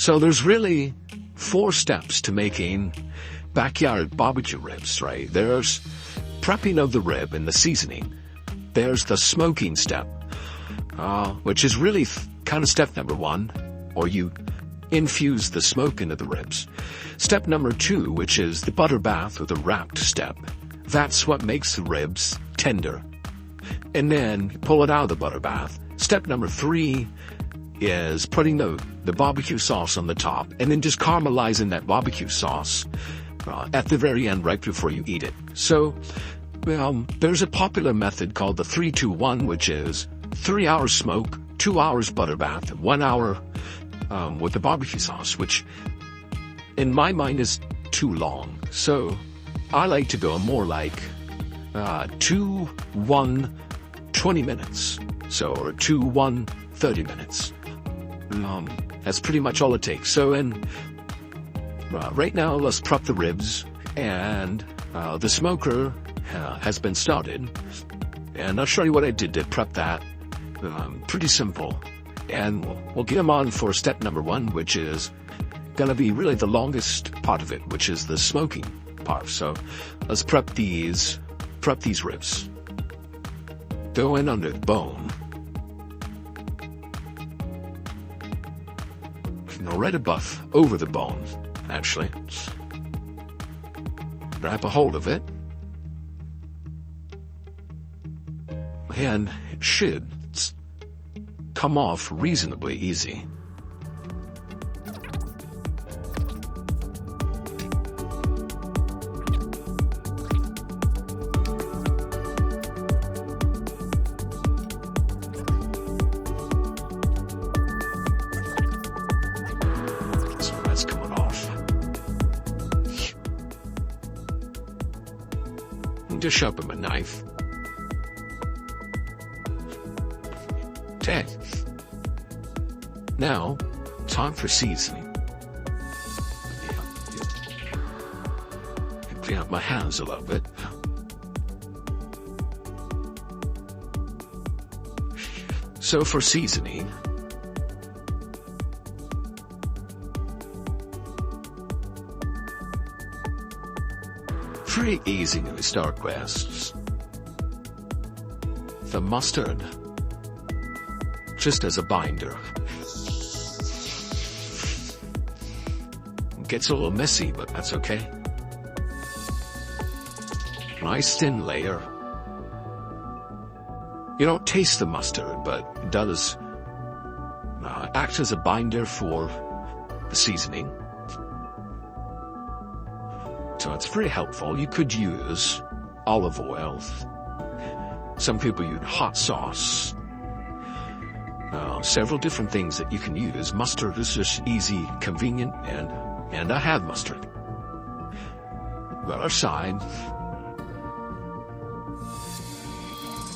So there's really 4 steps to making backyard barbecue ribs, right? There's prepping of the rib and the seasoning. There's the smoking step, which is really kind of step number 1, or you infuse the smoke into the ribs. Step number 2, which is the butter bath or the wrapped step. That's what makes the ribs tender. And then pull it out of the butter bath. Step number 3 is putting the barbecue sauce on the top and then just caramelizing that barbecue sauce at the very end right before you eat it. So there's a popular method called the 3-2-1, which is 3 hours smoke, 2 hours butter bath, 1 hour with the barbecue sauce, which in my mind is too long. So I like to go more like 2-1 20 minutes. So, or 2-1 30 minutes. That's pretty much all it takes. So, right now, let's prep the ribs, and the smoker has been started, and I'll show you what I did to prep that. Pretty simple, and we'll get them on for step number 1, which is gonna be really the longest part of it, which is the smoking part. So, let's prep these ribs. Go in under the bone. Right above, over the bone, actually. Grab a hold of it. And it should come off reasonably easy. Just sharpen a knife. Okay. Now, time for seasoning. Clean up my hands a little bit. So for seasoning, pretty easy to start with. The mustard, just as a binder. It gets a little messy, but that's okay. Nice thin layer. You don't taste the mustard, but it does act as a binder for the seasoning. So it's very helpful. You could use olive oil. Some people use hot sauce. Several different things that you can use. Mustard is just easy, convenient, and I have mustard. Well, aside,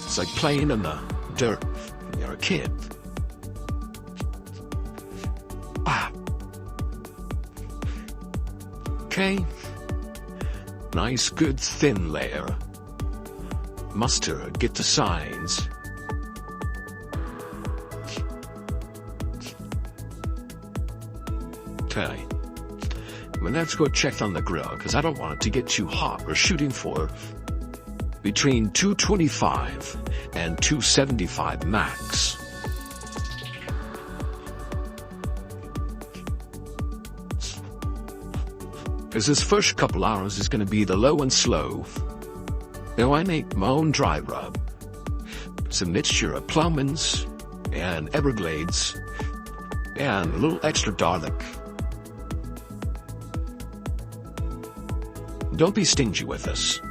it's like playing in the dirt when you're a kid. Okay. Nice, good, thin layer. Mustard, get the sides. Okay. Well, let's go check on the grill, because I don't want it to get too hot. We're shooting for between 225 and 275 max. Because this first couple hours is going to be the low and slow. Now I make my own dry rub. It's a mixture of Plowman's and Everglades and a little extra garlic. Don't be stingy with this.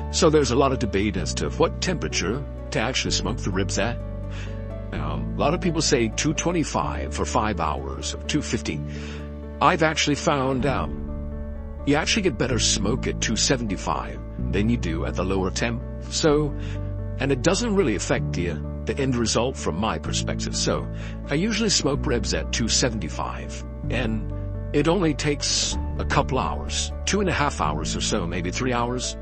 So there's a lot of debate as to what temperature to actually smoke the ribs at. A lot of people say 225 for 5 hours, or 250. I've actually found you actually get better smoke at 275 than you do at the lower temp. So, and it doesn't really affect the end result from my perspective. So, I usually smoke ribs at 275, and it only takes a couple hours, 2.5 hours or so, maybe 3 hours,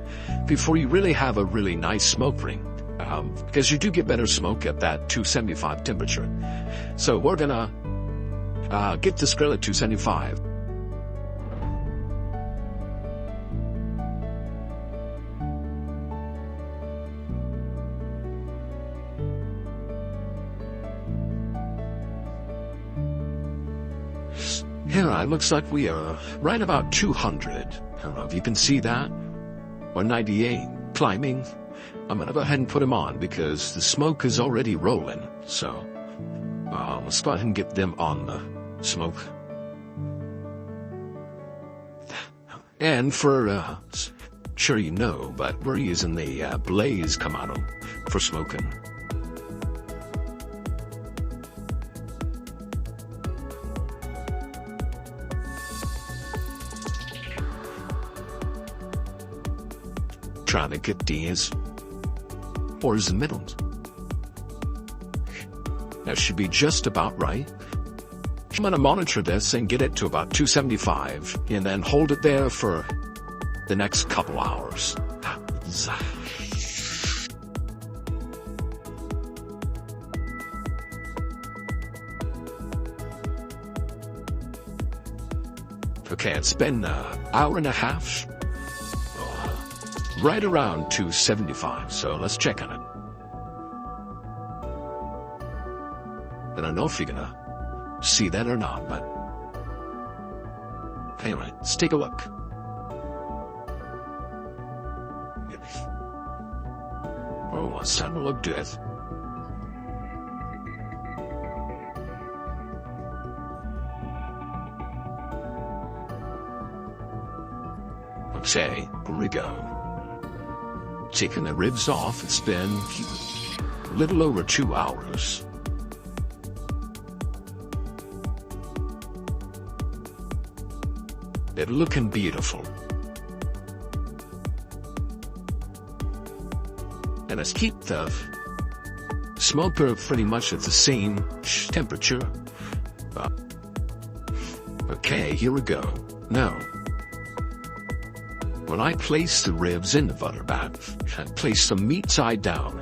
before you really have a really nice smoke ring. Because you do get better smoke at that 275 temperature. So we're gonna get this grill at 275. Here, it looks like we are right about 200. I don't know if you can see that. Or 98, climbing. I'm gonna go ahead and put them on because the smoke is already rolling. So, let's go ahead and get them on the smoke. And for, sure you know, but we're using the Blaze Kamado for smoking. Trying to get these towards the middle. That should be just about right. I'm going to monitor this and get it to about 275 and then hold it there for the next couple hours. Okay, it's been an hour and a half. Right around 275, so let's check on it. I don't know if you're gonna see that or not, but anyway, let's take a look. Oh, it's starting to look good. Okay, here we go. Taking the ribs off, it's been a little over 2 hours. They're looking beautiful. And let's keep the smoker pretty much at the same temperature. Okay, here we go. Now, when I place the ribs in the butter bath, I place the meat side down.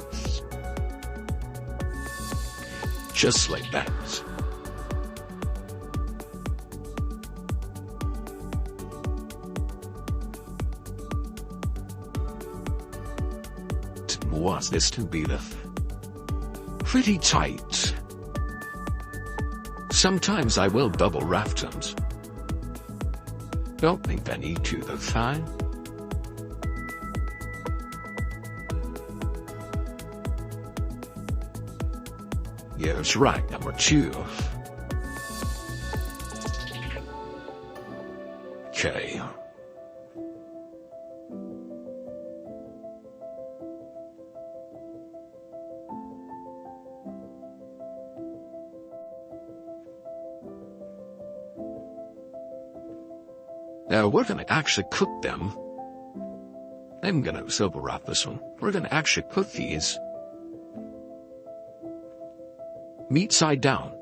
Just like that. Wants this to be pretty tight. Sometimes I will double raft them. Don't think I need to though, fine. Yeah, that's right, number 2. Okay. Now we're gonna actually cook them. I'm gonna silver wrap this one. We're gonna actually cook these meat side down.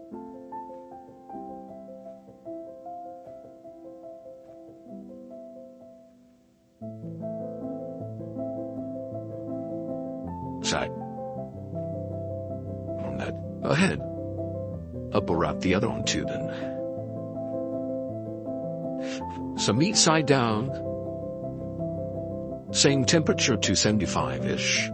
Side. On that. Ahead. Up or wrap the other one too then. So meat side down. Same temperature, 275-ish.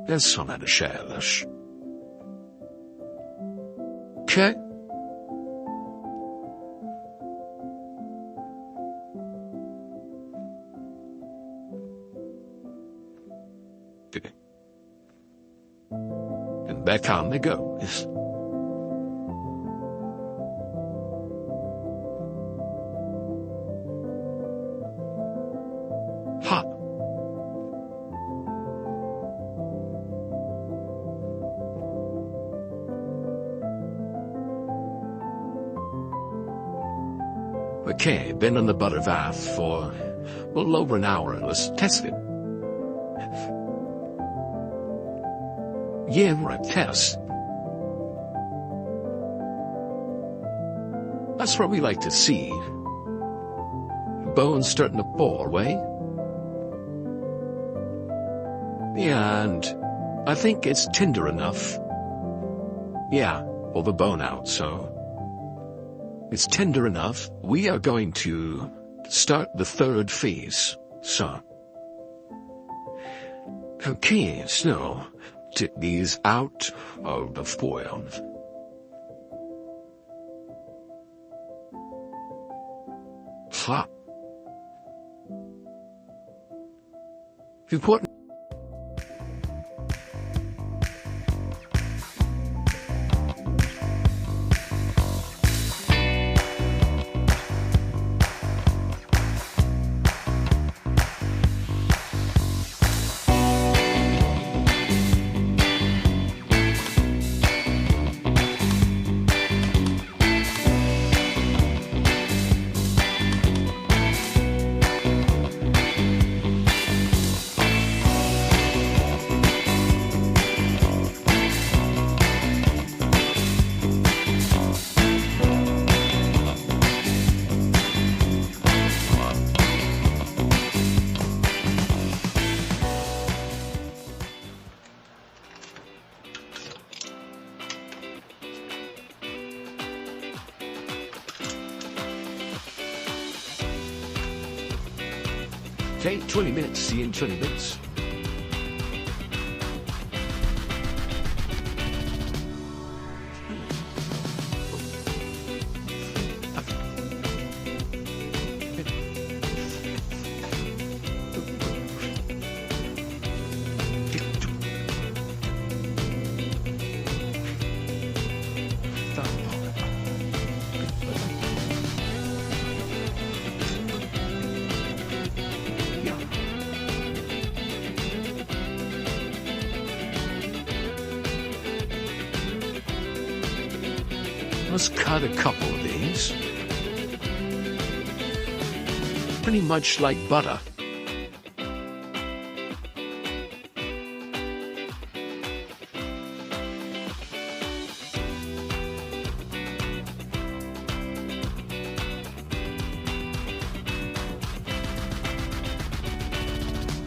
There's some at a share-ish. Okay. Okay. And back on they go. Hot. Okay, been in the butter bath for a little over an hour. Let's test it. Yeah, right, test. That's what we like to see. Bone's starting to pour away. Yeah, and I think it's tender enough. Yeah, pull the bone out, so it's tender enough. We are going to start the third phase. So, okay, so take these out of the foil. Hot. Important. Okay, 20 minutes. See you in 20 minutes. Let's cut a couple of these. Pretty much like butter.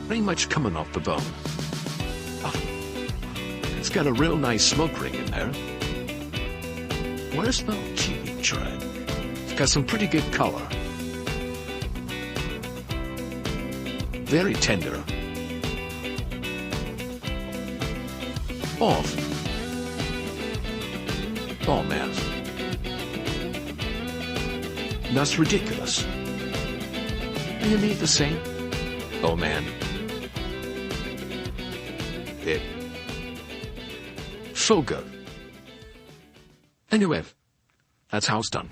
Pretty much coming off the bone. It's got a real nice smoke ring in there. Where's the TV tray? It's got some pretty good color. Very tender. Off. Oh, man. That's ridiculous. And you need the same? Oh, man. It. So good. Anyway, that's how it's done.